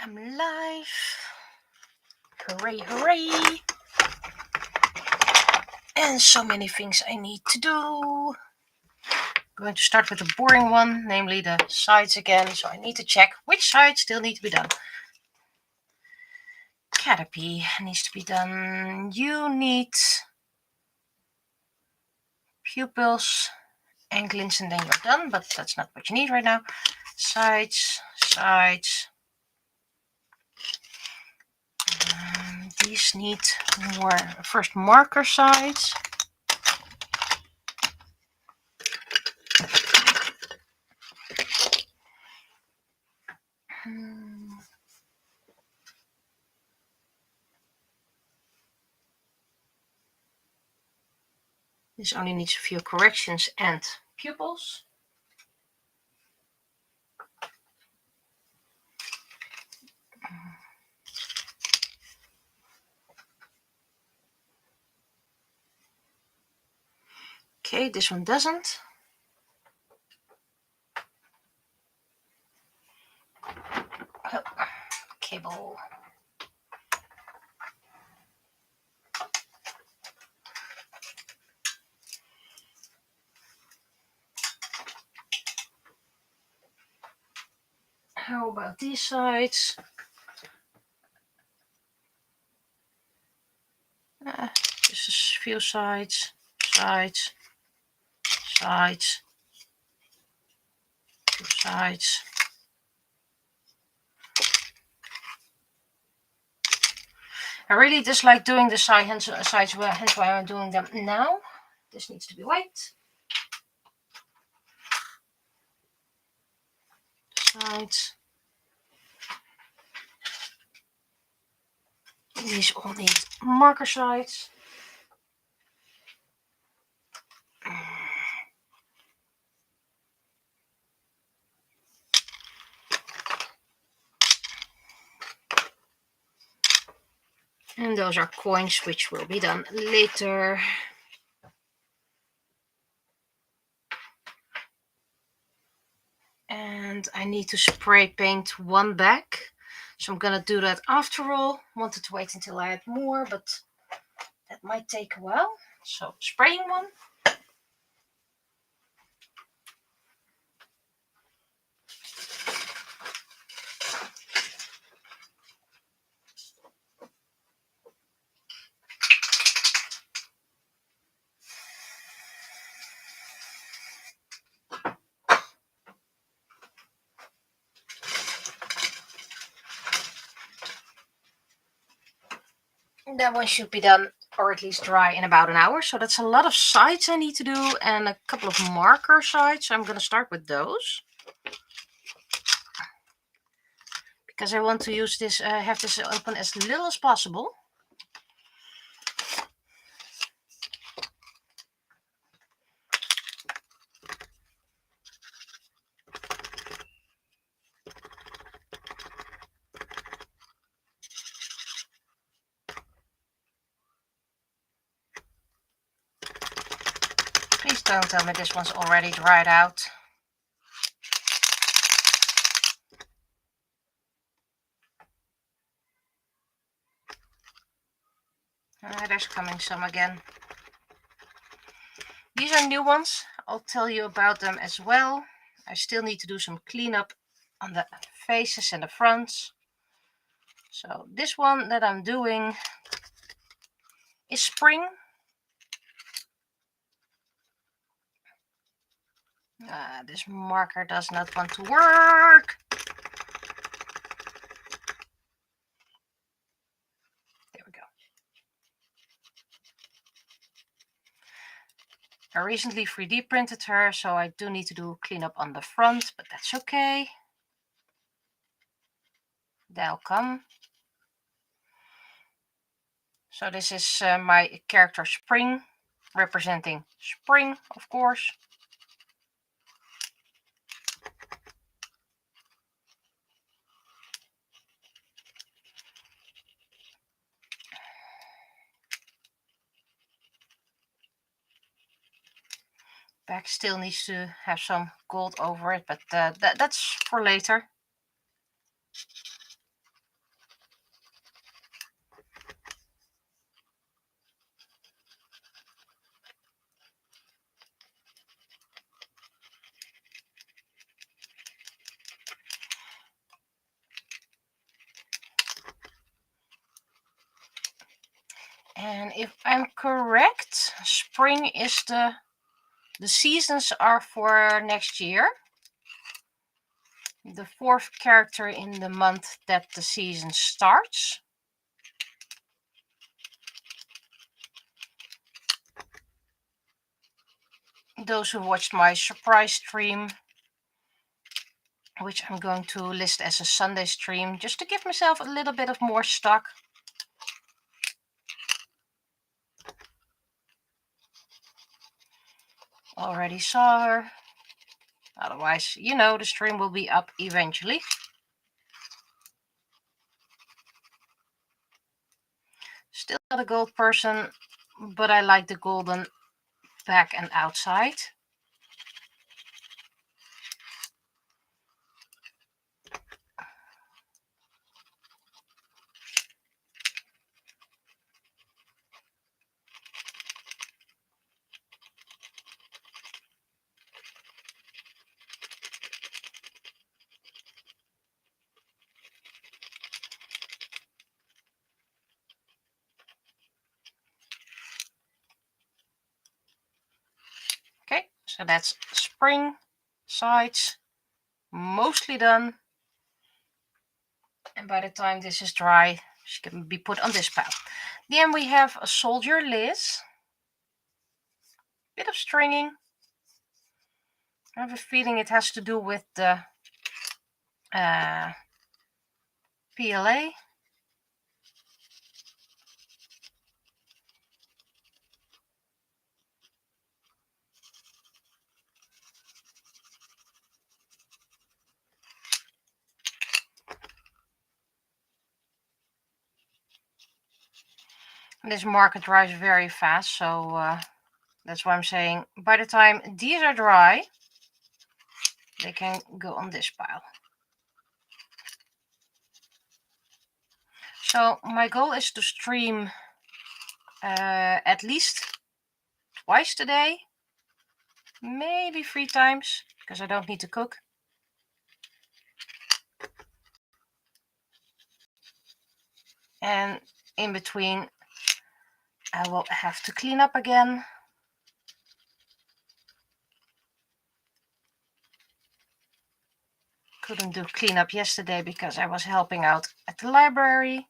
I'm live. Hooray, hooray. And so many things I need to do. I'm going to start with the boring one, namely the sides again. So I need to check which sides still need to be done. Caterpie needs to be done. You need pupils and glints and then you're done, but that's not what you need right now. Sides, sides. These need more first marker sides. This only needs a few corrections and pupils. Okay, this one doesn't. Oh, cable. How about these sides? Just a few sides, sides, sides, two sides. I really dislike doing the sides, hence why I'm doing them now. This needs to be white. Sides. These all need marker sides. And those are coins, which will be done later. And I need to spray paint one bag. So I'm gonna do that after all. Wanted to wait until I had more, but that might take a while. So spraying one. That one should be done, or at least dry, in about an hour. So that's a lot of sides I need to do and a couple of marker sides. So I'm going to start with those. Because I want to use this, have this open as little as possible. Please don't tell me this one's already dried out. There's coming some again. These are new ones. I'll tell you about them as well. I still need to do some cleanup on the faces and the fronts. So this one that I'm doing is spring. This marker does not want to work. There we go. I recently 3D printed her, so I do need to do cleanup on the front, but that's okay. That'll come. So this is my character Spring, representing spring, of course. Back still needs to have some gold over it, but that's for later. And if I'm correct, spring is the seasons are for next year. The 4th character in the month that the season starts. Those who watched my surprise stream, which I'm going to list as a Sunday stream, just to give myself a little bit of more stock. Already saw her. Otherwise, you know, the stream will be up eventually. Still not a gold person, but I like the golden back and outside. Okay, so that's spring sides, mostly done. And by the time this is dry, she can be put on this pile. Then we have a soldier Liz. Bit of stringing. I have a feeling it has to do with the PLA. This market dries very fast, so that's why I'm saying by the time these are dry, they can go on this pile. So my goal is to stream at least twice today, maybe 3 times, because I don't need to cook. And in between, I will have to clean up again. Couldn't do cleanup yesterday because I was helping out at the library.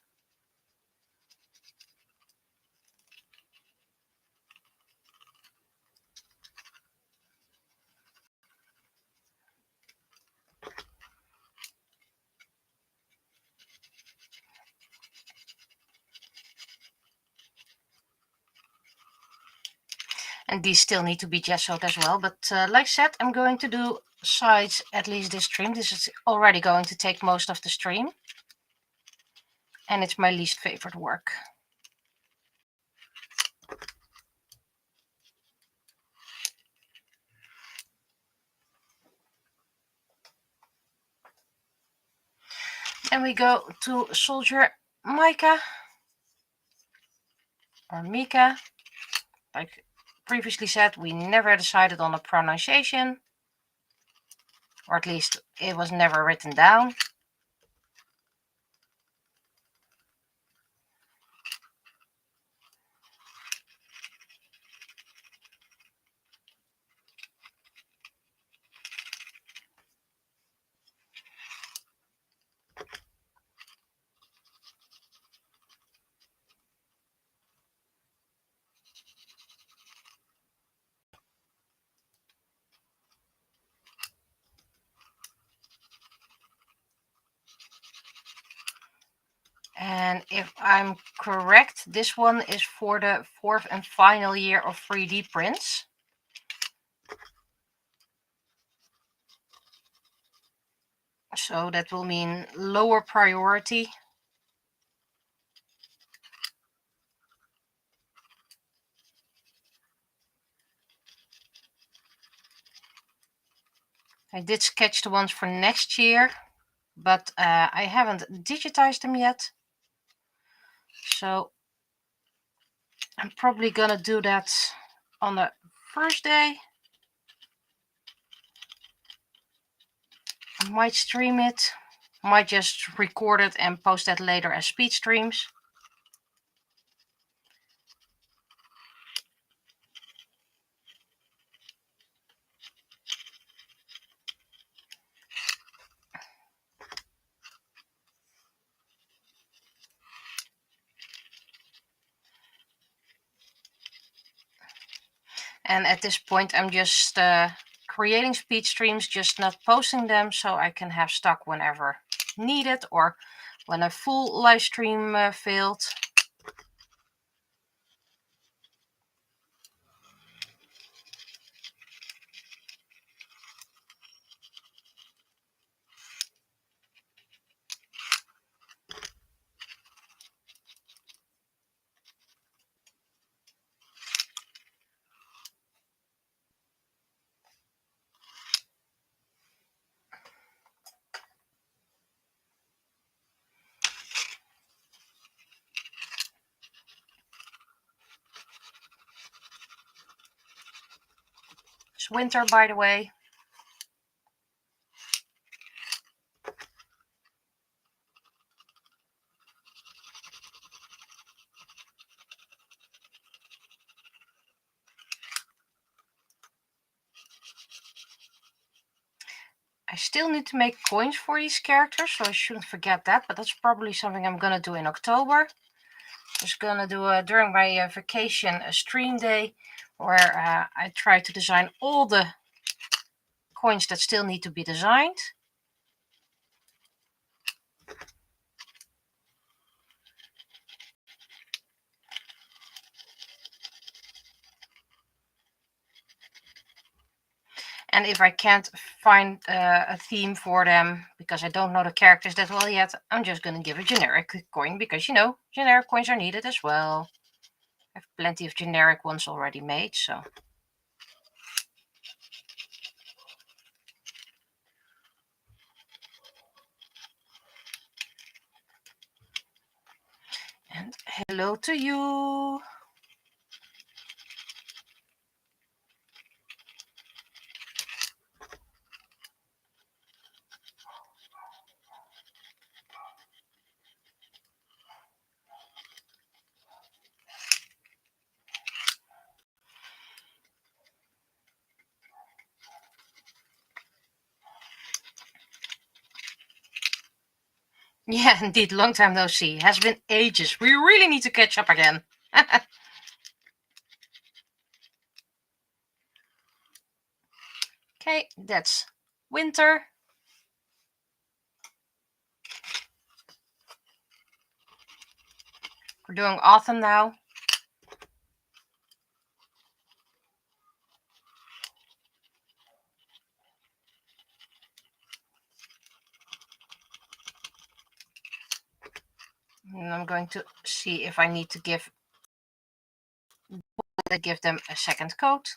And these still need to be gessoed as well. But like I said, I'm going to do sides at least this stream. This is already going to take most of the stream. And it's my least favorite work. And we go to soldier Micah. Or Mika. Like previously said, we never decided on a pronunciation. Or at least it was never written down. And if I'm correct, this one is for the 4th and final year of 3D prints. So that will mean lower priority. I did sketch the ones for next year, but I haven't digitized them yet. So I'm probably gonna do that on the first day. I might stream it, might just record it and post that later as speed streams. And at this point, I'm just creating speed streams, just not posting them, so I can have stock whenever needed or when a full live stream failed. It's winter, by the way. I still need to make coins for these characters, so I shouldn't forget that, but that's probably something I'm gonna do in October. Just gonna do during my vacation a stream day where I try to design all the coins that still need to be designed. And if I can't find a theme for them because I don't know the characters that well yet, I'm just going to give a generic coin because, you know, generic coins are needed as well. I have plenty of generic ones already made, so. And hello to you. Yeah, indeed, long time no see. Has been ages. We really need to catch up again. Okay, that's winter. We're doing autumn now. And I'm going to see if I need to give them a second coat.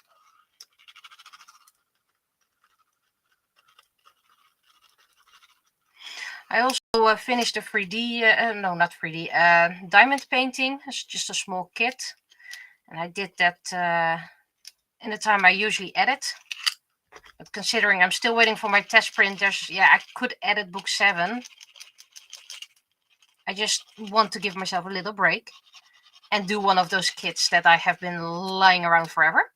I also finished a 3D, no, not 3D, diamond painting. It's just a small kit. And I did that in the time I usually edit. But considering I'm still waiting for my test printers, yeah, I could edit book 7. I just want to give myself a little break and do one of those kits that I have been lying around forever.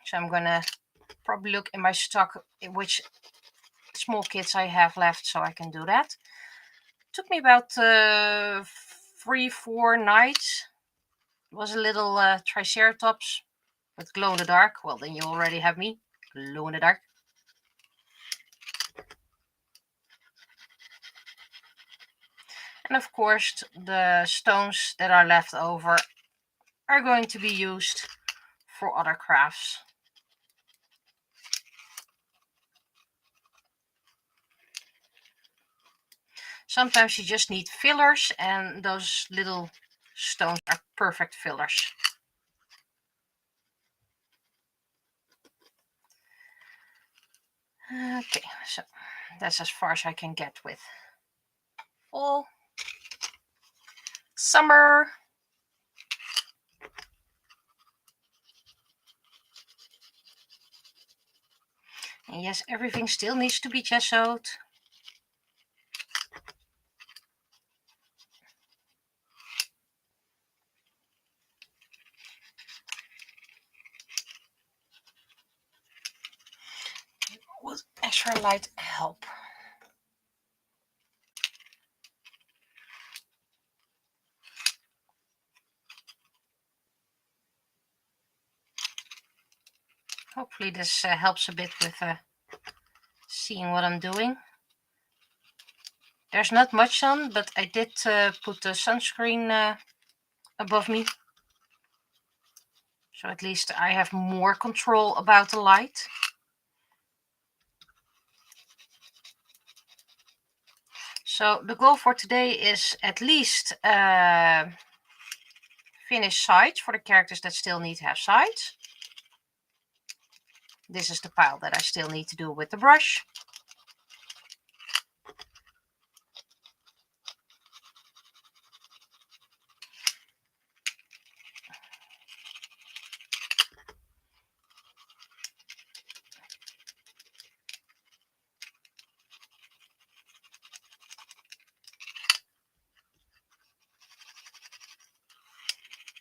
So I'm gonna probably look in my stock which small kits I have left so I can do that. It took me about 3-4 nights. It was a little triceratops with glow in the dark. Well, then you already have me. Glow in the dark. And of course, the stones that are left over are going to be used for other crafts. Sometimes you just need fillers, and those little stones are perfect fillers. Okay, so that's as far as I can get with fall, summer. And yes, everything still needs to be gessoed. Would extra light help? Hopefully this helps a bit with seeing what I'm doing. There's not much on, but I did put the sunscreen above me. So at least I have more control about the light. So the goal for today is at least finish sides for the characters that still need to have sides. This is the pile that I still need to do with the brush.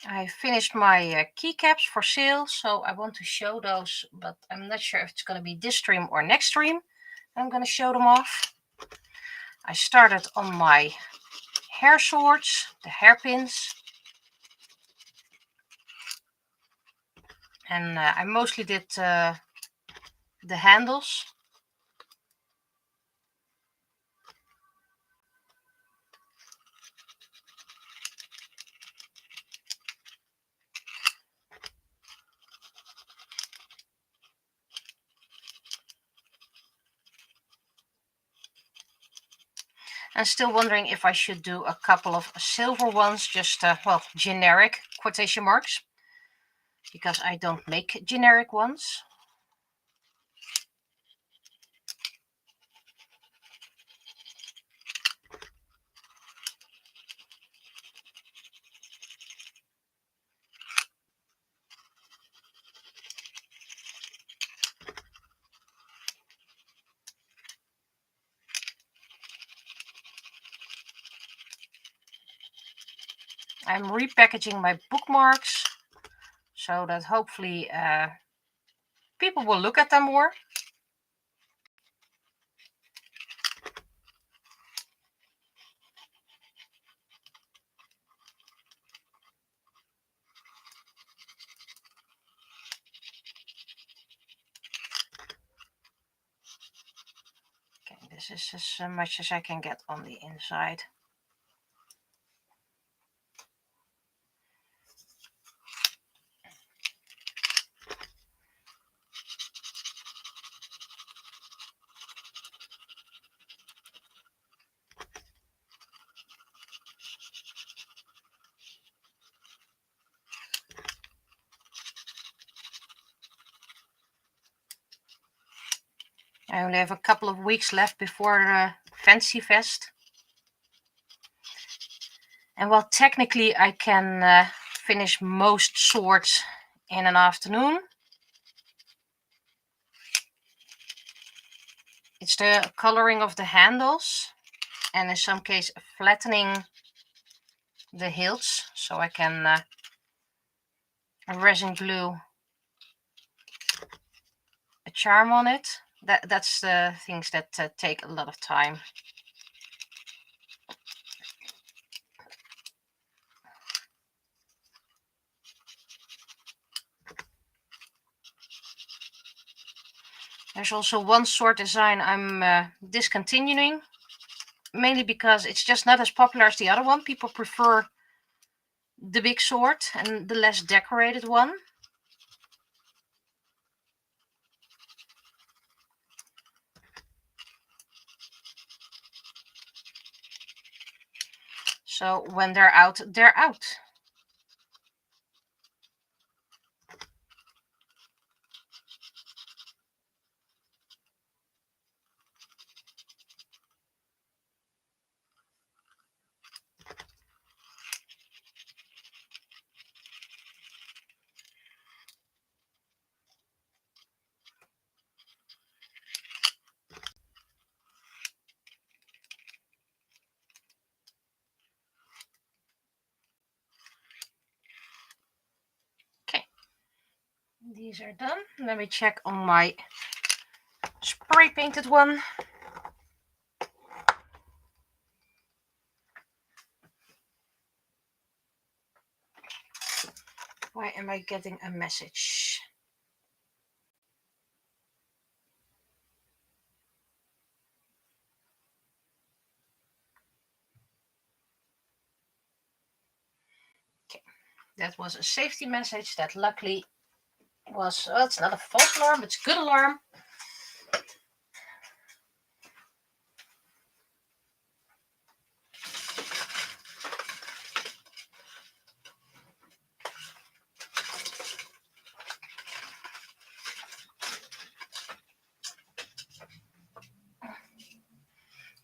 I finished my keycaps for sale, so I want to show those, but I'm not sure if it's going to be this stream or next stream. I'm going to show them off. I started on my hair swords, the hairpins. And I mostly did the handles. I'm still wondering if I should do a couple of silver ones, just, well, generic quotation marks, because I don't make generic ones. I'm repackaging my bookmarks so that hopefully people will look at them more. Okay, this is as much as I can get on the inside. I only have a couple of weeks left before Fancy Fest. And while technically I can finish most swords in an afternoon, it's the coloring of the handles and in some case flattening the hilts so I can resin glue a charm on it. That's the things that take a lot of time. There's also one sword design I'm discontinuing, mainly because it's just not as popular as the other one. People prefer the big sword and the less decorated one. So when they're out, they're out. These are done. Let me check on my spray painted one. Why am I getting a message? That was a safety message that luckily was, well, it's not a false alarm, it's a good alarm.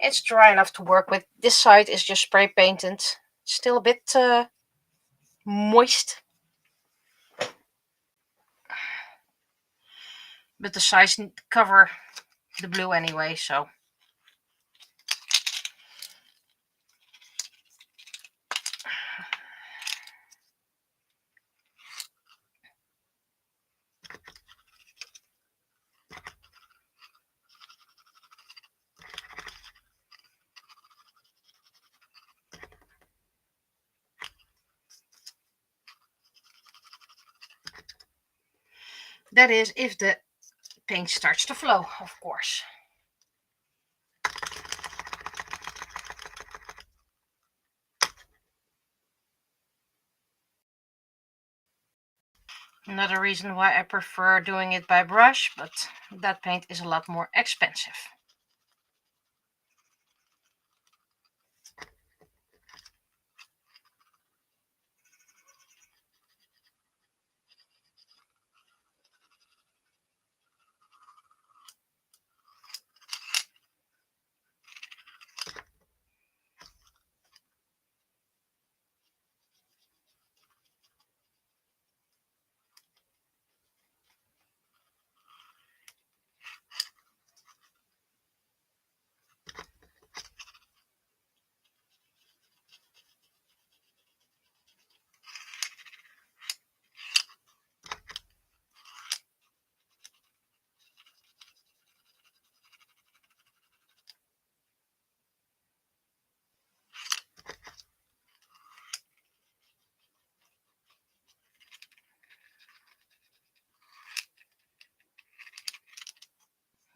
It's dry enough to work with. This side is just spray painted. Still a bit moist. But the sides cover the blue anyway, so. That is if the paint starts to flow, of course. Another reason why I prefer doing it by brush, but that paint is a lot more expensive.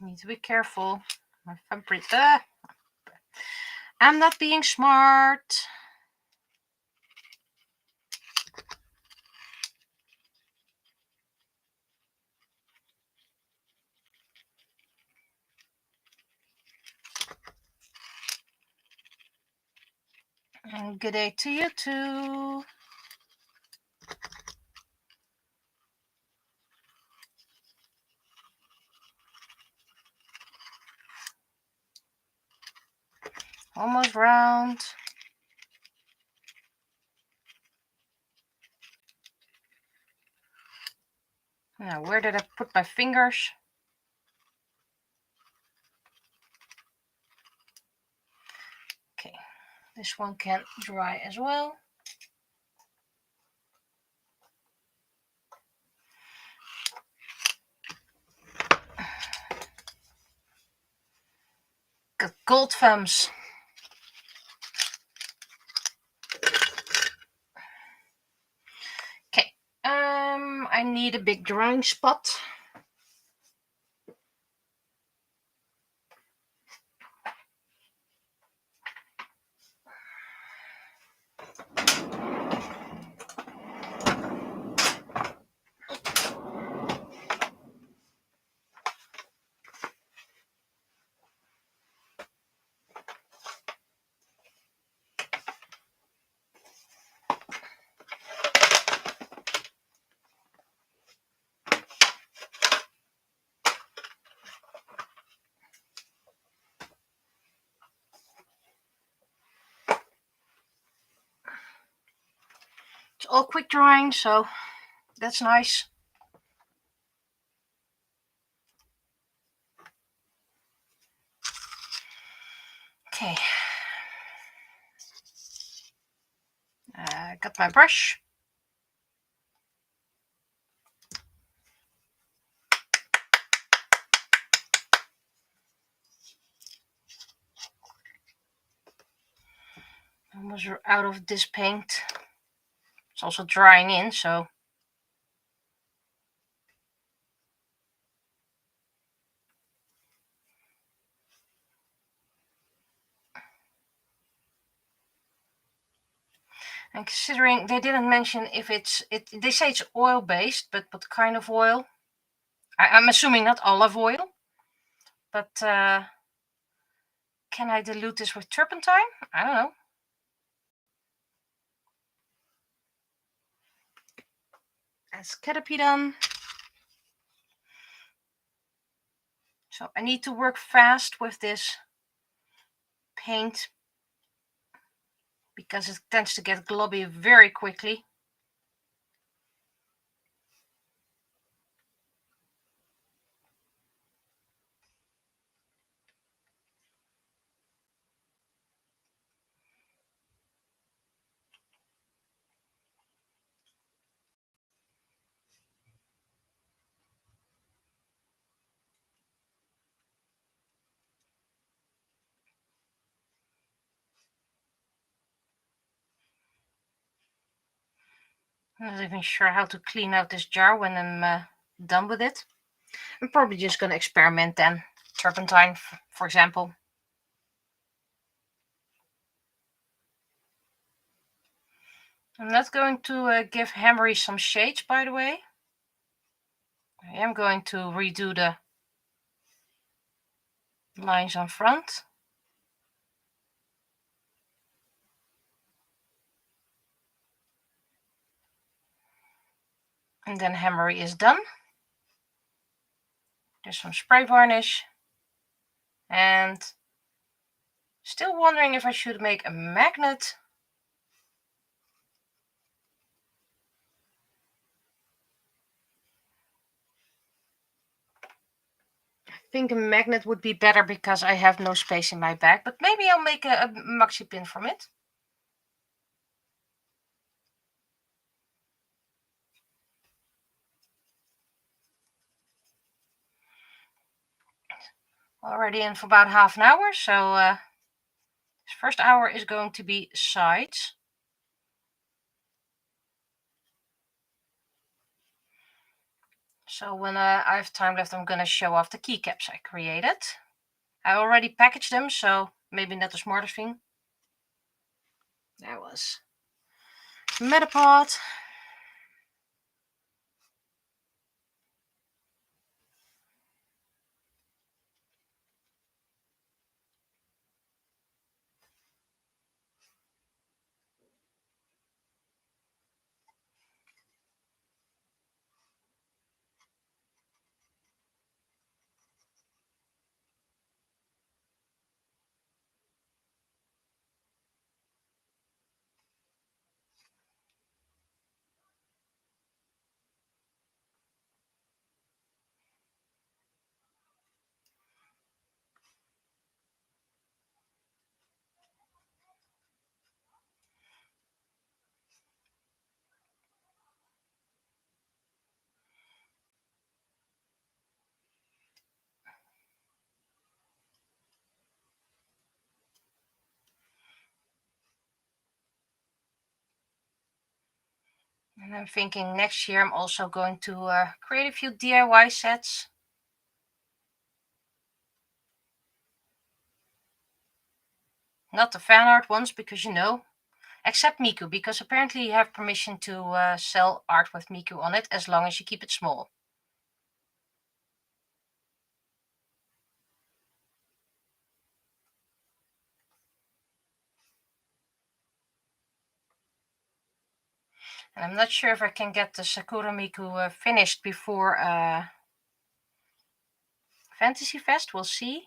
Need to be careful. My thumbprint. I'm not being smart. And good day to you too. Almost round. Now, where did I put my fingers? Okay, this one can dry as well. Got gold thumbs. Okay, I need a big drying spot. It's all quick drying, so that's nice. Okay. Got my brush. Almost out of this paint. It's also drying in, so. And considering they didn't mention if they say it's oil based, but what kind of oil? I'm assuming not olive oil, but can I dilute this with turpentine? I don't know. As Caterpie done. So I need to work fast with this paint because it tends to get globby very quickly. I'm not even sure how to clean out this jar when I'm done with it. I'm probably just going to experiment then. Turpentine, for example. I'm not going to give Hammery some shades, by the way. I am going to redo the lines on front. And then Hammery is done. There's some spray varnish. And still wondering if I should make a magnet. I think a magnet would be better because I have no space in my bag, but maybe I'll make a maxi pin from it. Already in for about half an hour, so this first hour is going to be sides. So when I have time left, I'm going to show off the keycaps I created. I already packaged them, so maybe not the smartest thing. That was Metapod. And I'm thinking next year I'm also going to create a few DIY sets. Not the fan art ones, because except Miku, because apparently you have permission to sell art with Miku on it as long as you keep it small. And I'm not sure if I can get the Sakura Miku finished before Fantasy Fest. We'll see.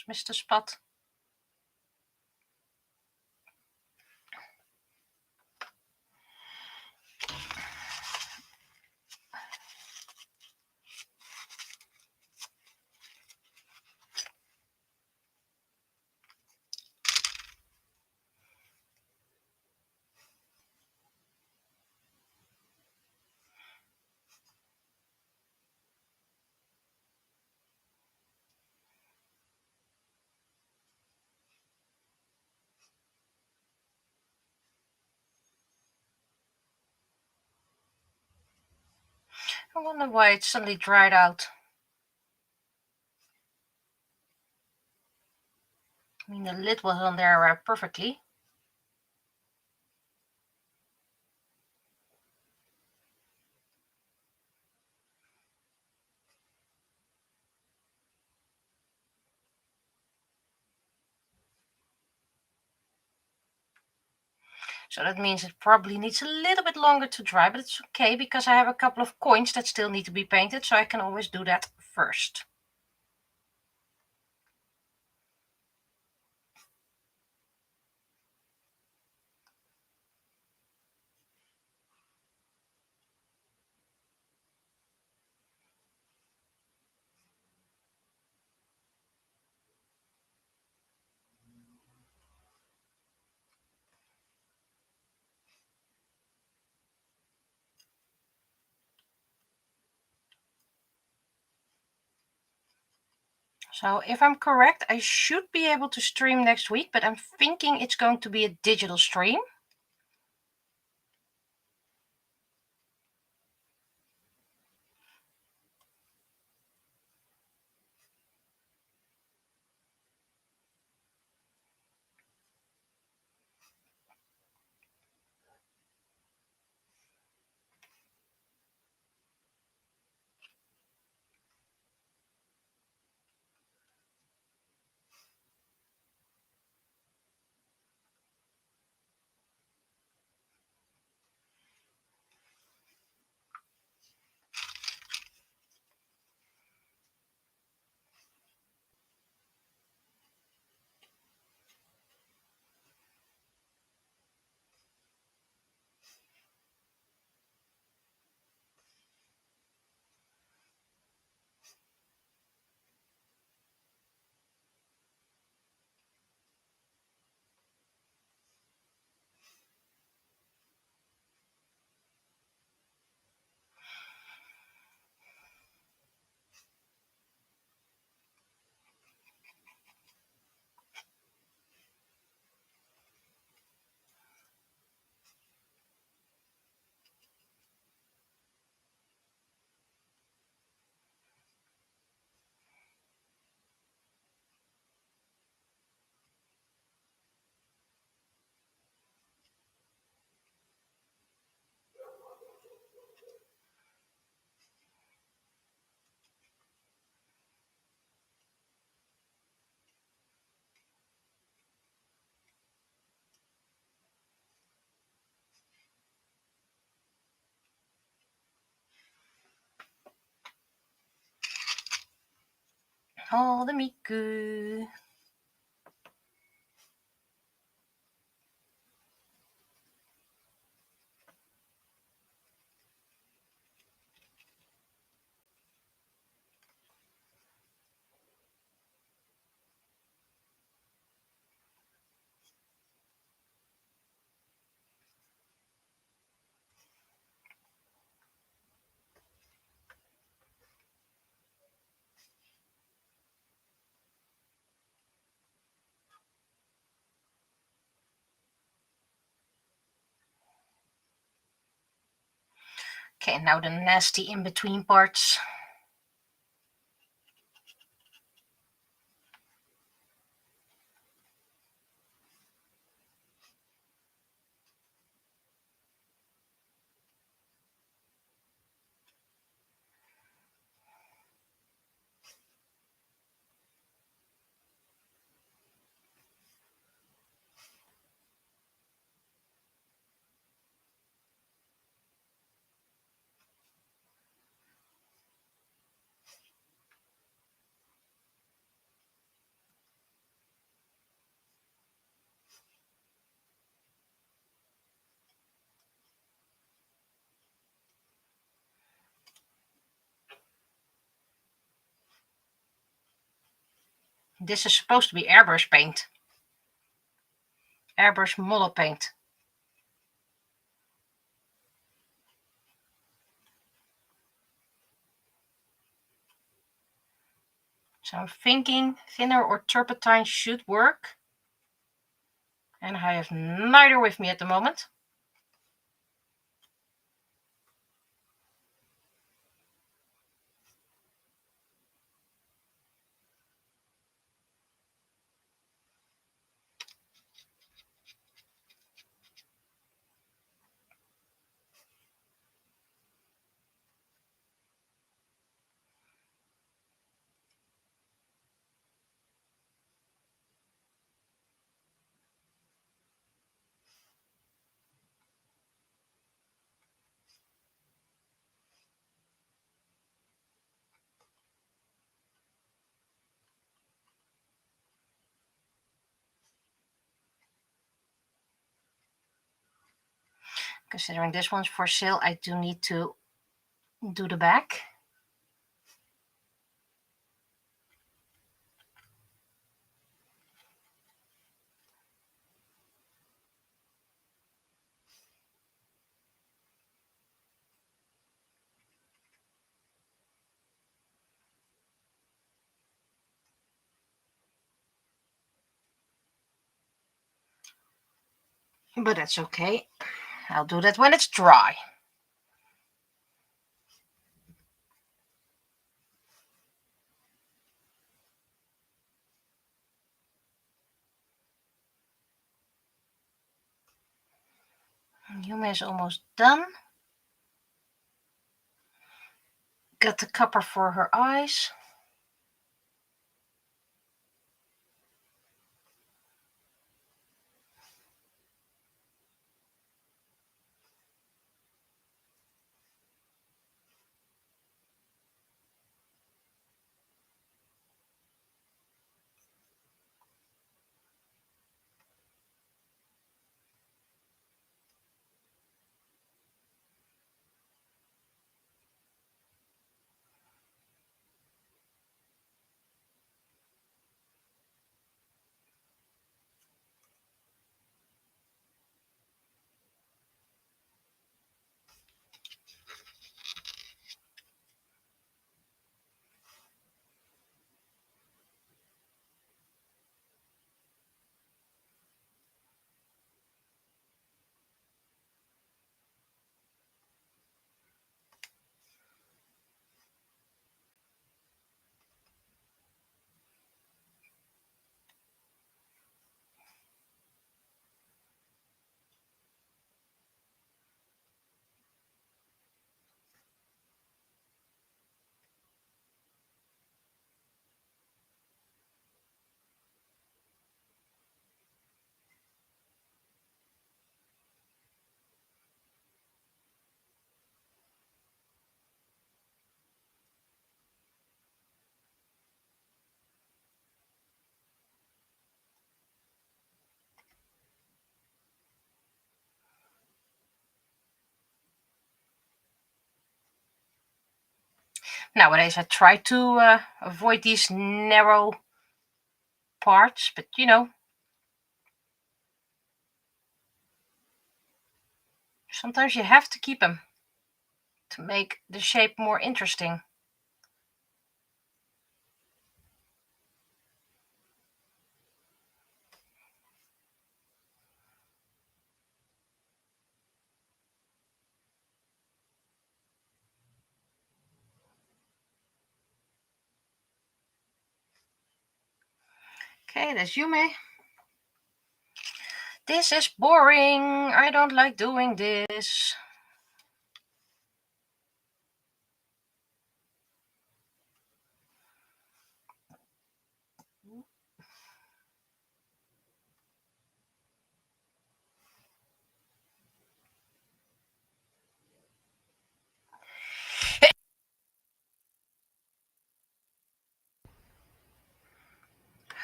was Mr. Spot. I wonder why it suddenly dried out. I mean, the lid was on there perfectly. So that means it probably needs a little bit longer to dry, but it's okay because I have a couple of coins that still need to be painted, so I can always do that first. So if I'm correct, I should be able to stream next week, but I'm thinking it's going to be a digital stream. Oh, the Miku. Okay, now the nasty in-between parts. This is supposed to be airbrush paint. Airbrush model paint. So I'm thinking thinner or turpentine should work. And I have neither with me at the moment. Considering this one's for sale, I do need to do the back. But that's okay. I'll do that when it's dry. Yuma is almost done. Got the copper for her eyes. Nowadays I try to avoid these narrow parts, but you know, sometimes you have to keep them to make the shape more interesting. Okay, that's Yume. This is boring. I don't like doing this.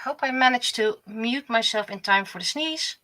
Hope I managed to mute myself in time for the sneeze.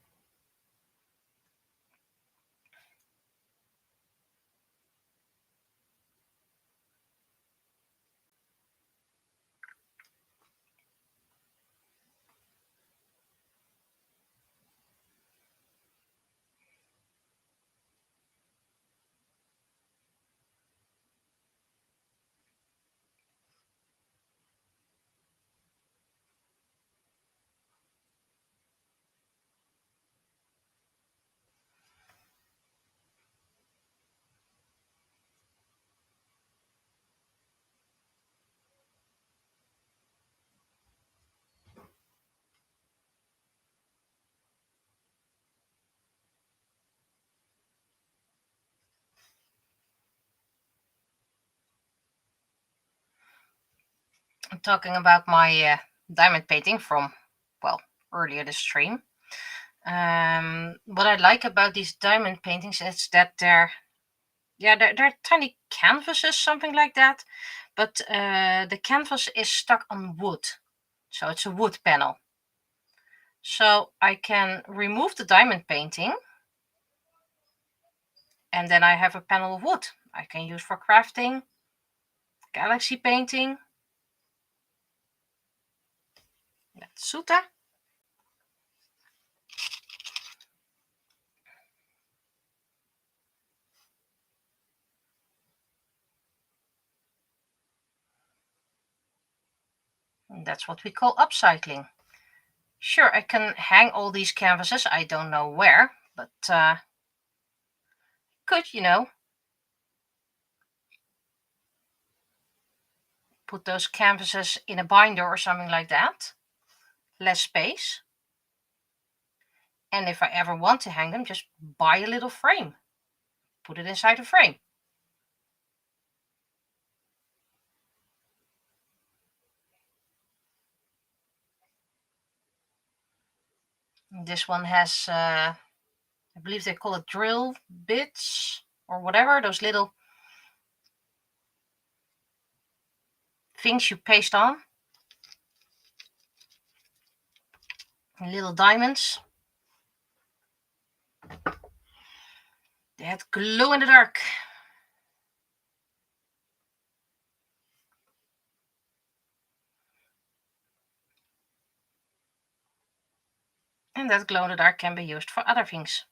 I'm talking about my diamond painting from, well, earlier this stream. What I like about these diamond paintings is that they're tiny canvases, something like that, but the canvas is stuck on wood, so it's a wood panel. So I can remove the diamond painting, and then I have a panel of wood I can use for crafting, galaxy painting. That's Suta. And that's what we call upcycling. Sure, I can hang all these canvases. I don't know where, but could, put those canvases in a binder or something like that. Less space. And if I ever want to hang them, just buy a little frame. Put it inside a frame. This one has, I believe they call it drill bits or whatever, those little things you paste on. Little diamonds. That glow in the dark. And that glow in the dark can be used for other things.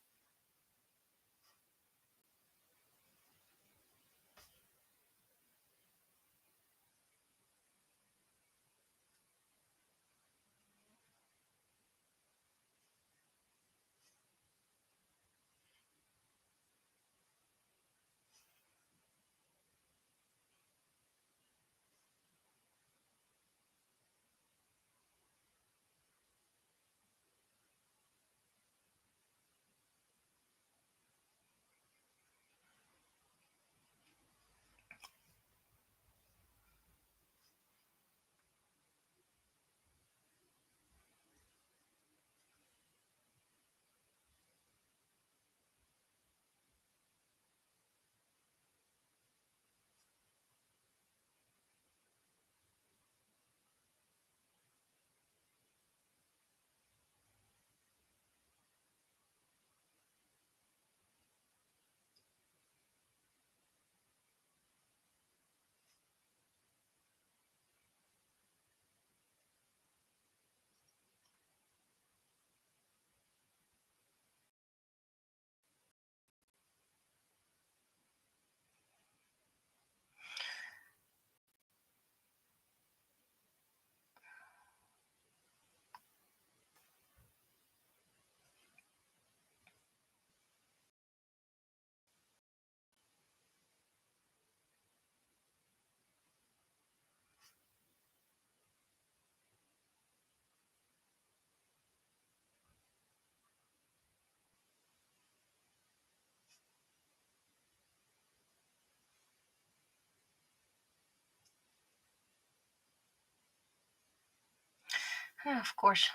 Of course,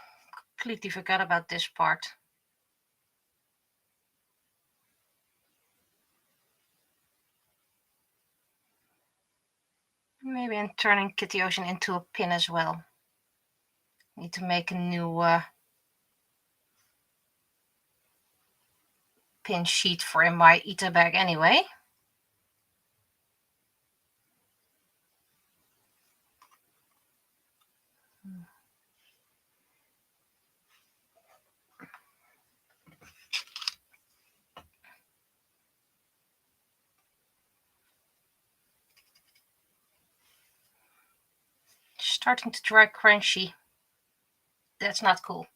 completely forgot about this part. Maybe I'm turning Kitty Ocean into a pin as well. Need to make a new pin sheet for in my Ita bag anyway. Starting to dry crunchy. That's not cool.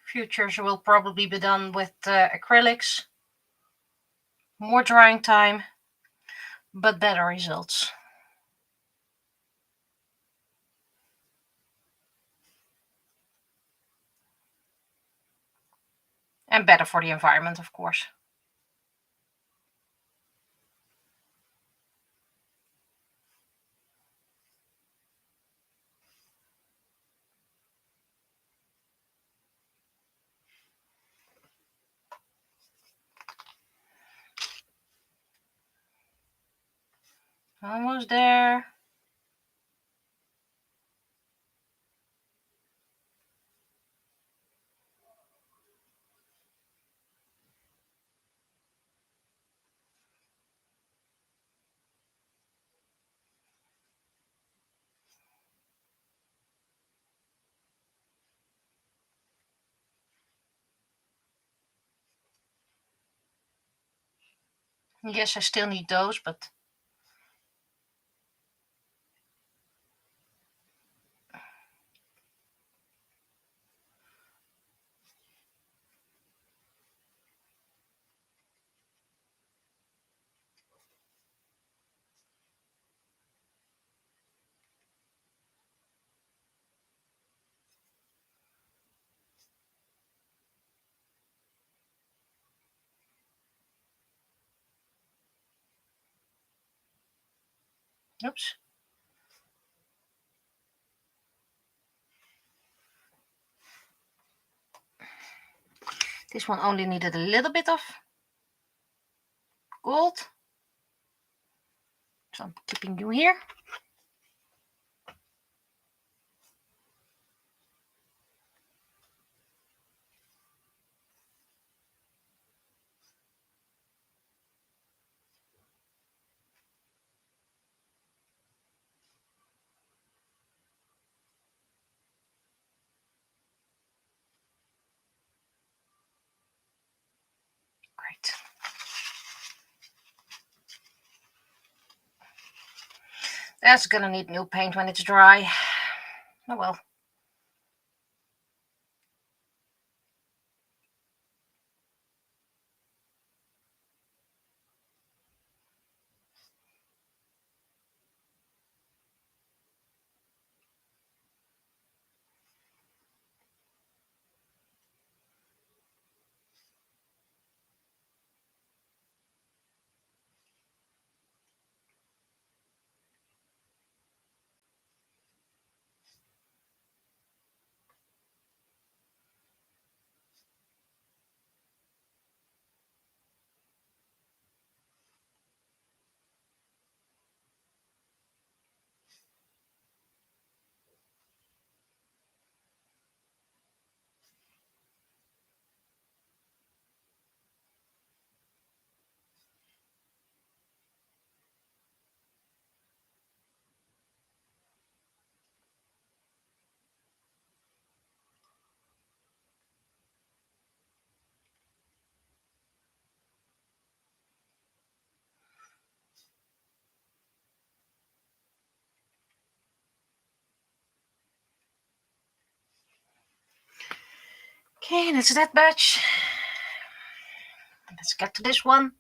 Futures will probably be done with acrylics. More drying time. but better results. And better for the environment, of course. Almost there. Yes, I still need those, but oops. This one only needed a little bit of gold. So I'm keeping you here. Great. That's gonna need new paint when it's dry. Oh well. Okay, that's that batch. Let's get to this one.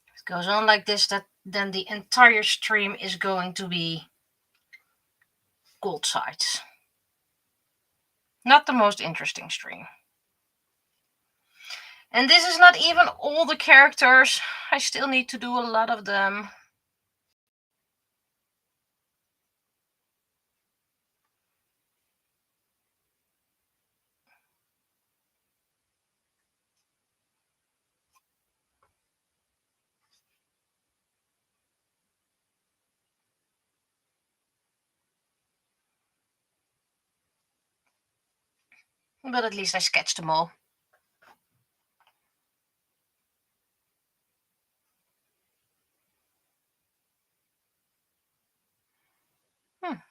It goes on like this, then the entire stream is going to be gold sides. Not the most interesting stream. And this is not even all the characters. I still need to do a lot of them. but at least I sketched them all.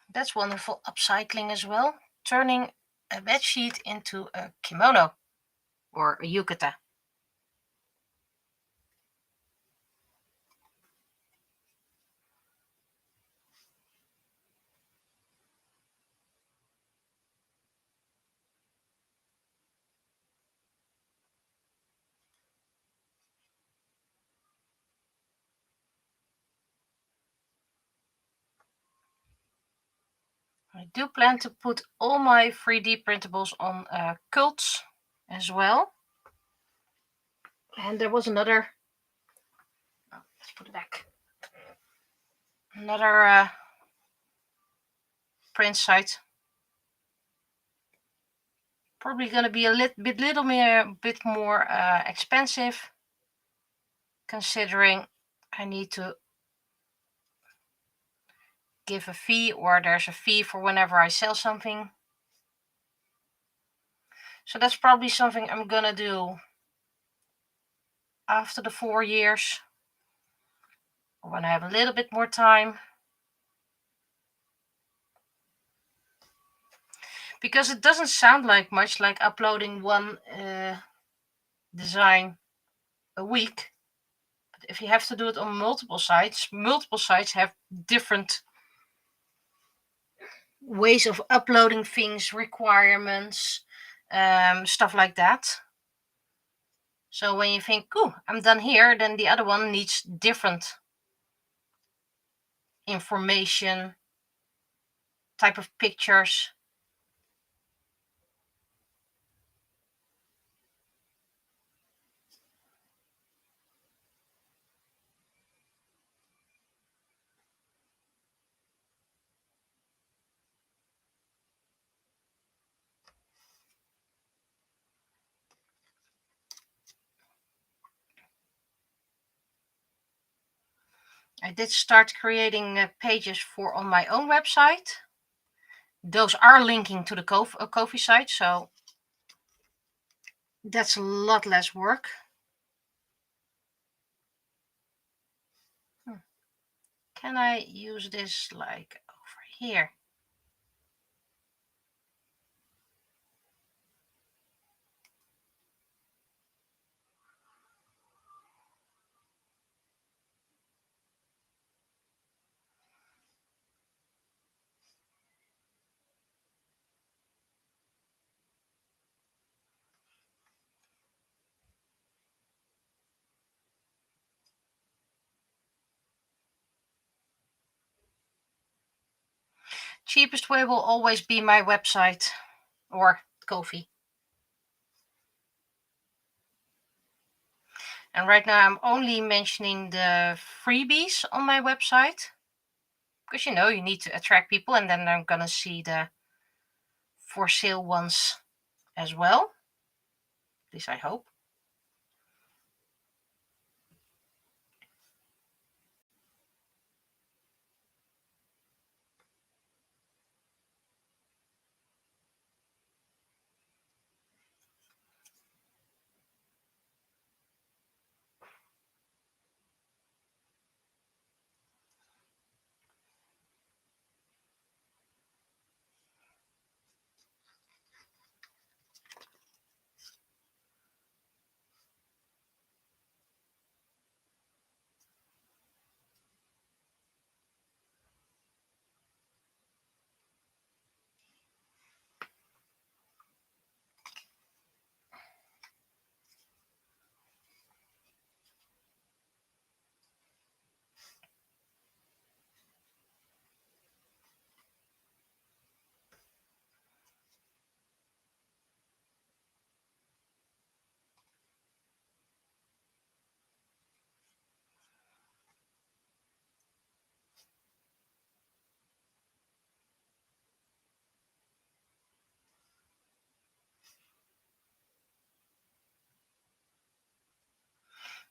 That's wonderful upcycling as well. Turning a bedsheet into a kimono or a yukata. I do plan to put all my 3D printables on cults as well. And there was another, let's put it back, another print site. Probably going to be a bit more expensive, considering I need to give a fee, or there's a fee for whenever I sell something. So that's probably something I'm gonna do after the 4 years, or when I have a little bit more time. Because it doesn't sound like much, like uploading one design a week. But if you have to do it on multiple sites have different ways of uploading things, requirements, stuff like that. So when you think, "Ooh, I'm done here," then the other one needs different information, type of pictures. I did start creating pages for on my own website. Those are linking to the Ko-fi site, so that's a lot less work. Can I use this like over here? Cheapest way will always be my website or Ko-fi. And right now I'm only mentioning the freebies on my website, because you need to attract people, and then I'm gonna see the for sale ones as well. At least I hope.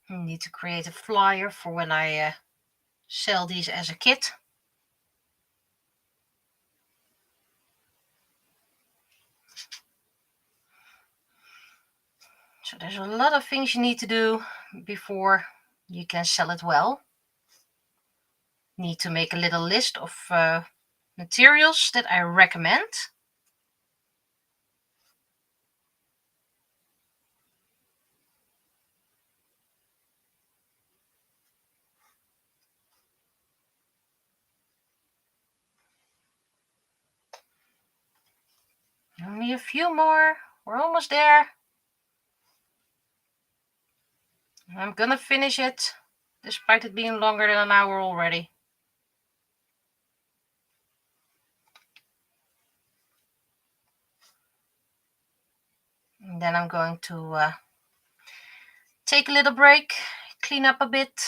I need to create a flyer for when I sell these as a kit. So there's a lot of things you need to do before you can sell it well. Need to make a little list of materials that I recommend. Only a few more. We're almost there. I'm gonna finish it, despite it being longer than an hour already. And then I'm going to take a little break, clean up a bit.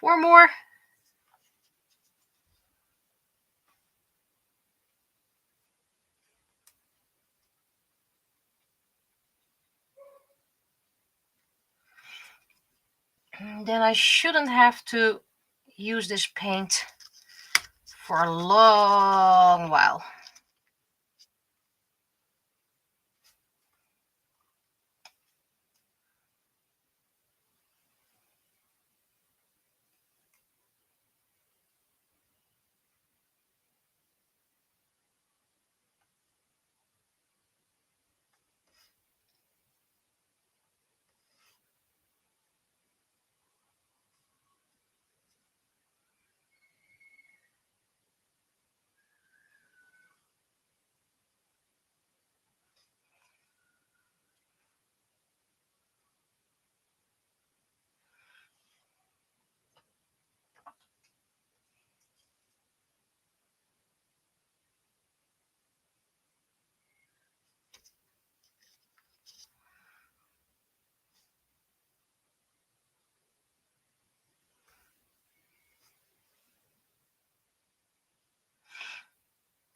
Four more. And then I shouldn't have to use this paint for a long while.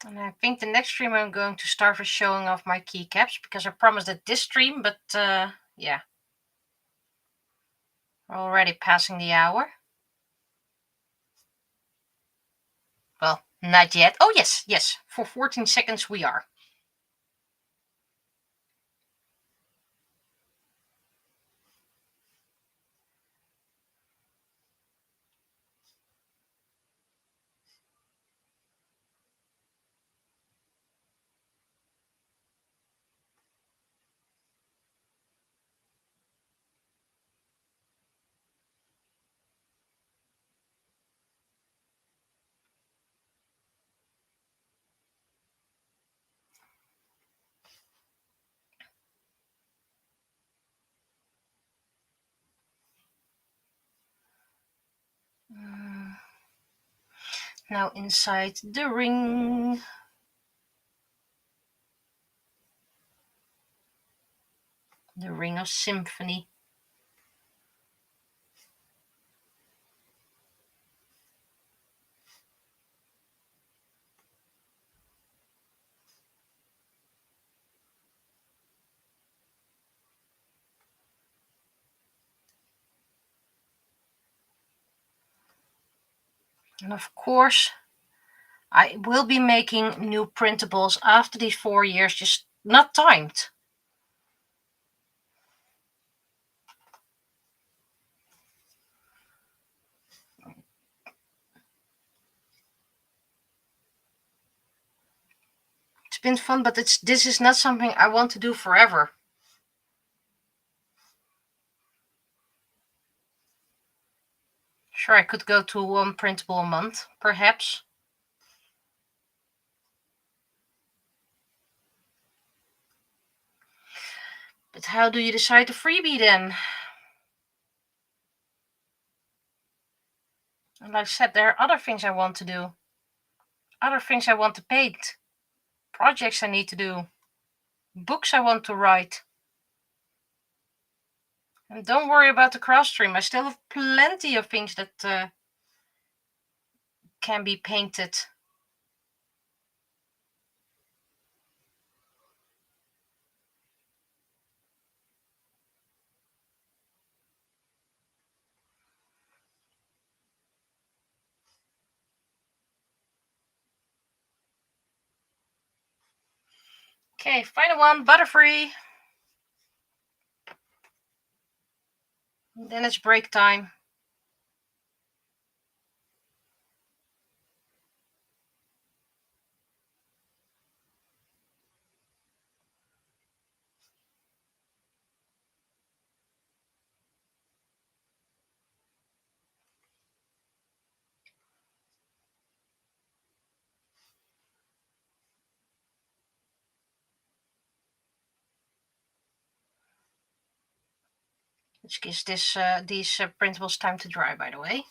And I think the next stream I'm going to start with showing off my keycaps, because I promised it this stream, but yeah. We're already passing the hour. Well, not yet. Oh, yes. For 14 seconds we are. Now inside the ring. The Ring of Symphony. And of course, I will be making new printables after these 4 years, just not timed. It's been fun, but this is not something I want to do forever. Sure, I could go to one printable a month, perhaps. But how do you decide the freebie then? And like I said, there are other things I want to do. Other things I want to paint. Projects I need to do. Books I want to write. And don't worry about the cross stream. I still have plenty of things that can be painted. Okay, final one, Butterfree. Then it's break time. Which gives these printables time to dry, by the way.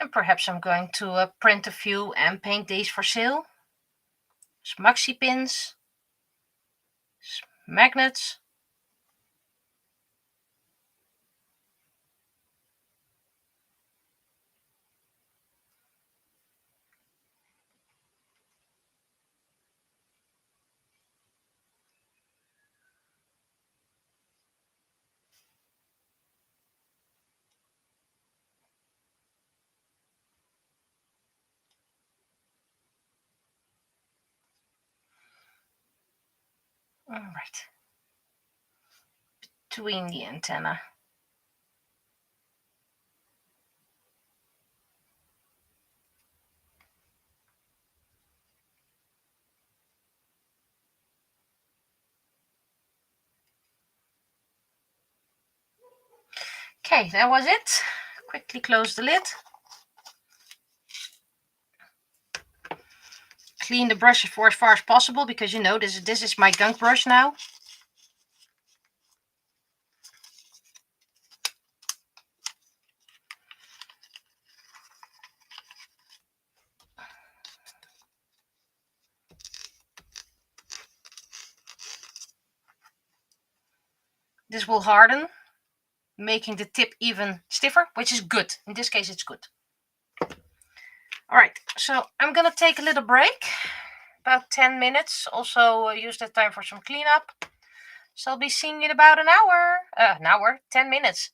And perhaps I'm going to print a few and paint these for sale. Some maxi pins, magnets. All right. Between the antenna. Okay, that was it. Quickly close the lid. Clean the brush for as far as possible, because you know this is my gunk brush now. This will harden, making the tip even stiffer, which is good. In this case, it's good. All right, so I'm gonna take a little break, about 10 minutes. Also use that time for some cleanup. So I'll be seeing you in about an hour, 10 minutes.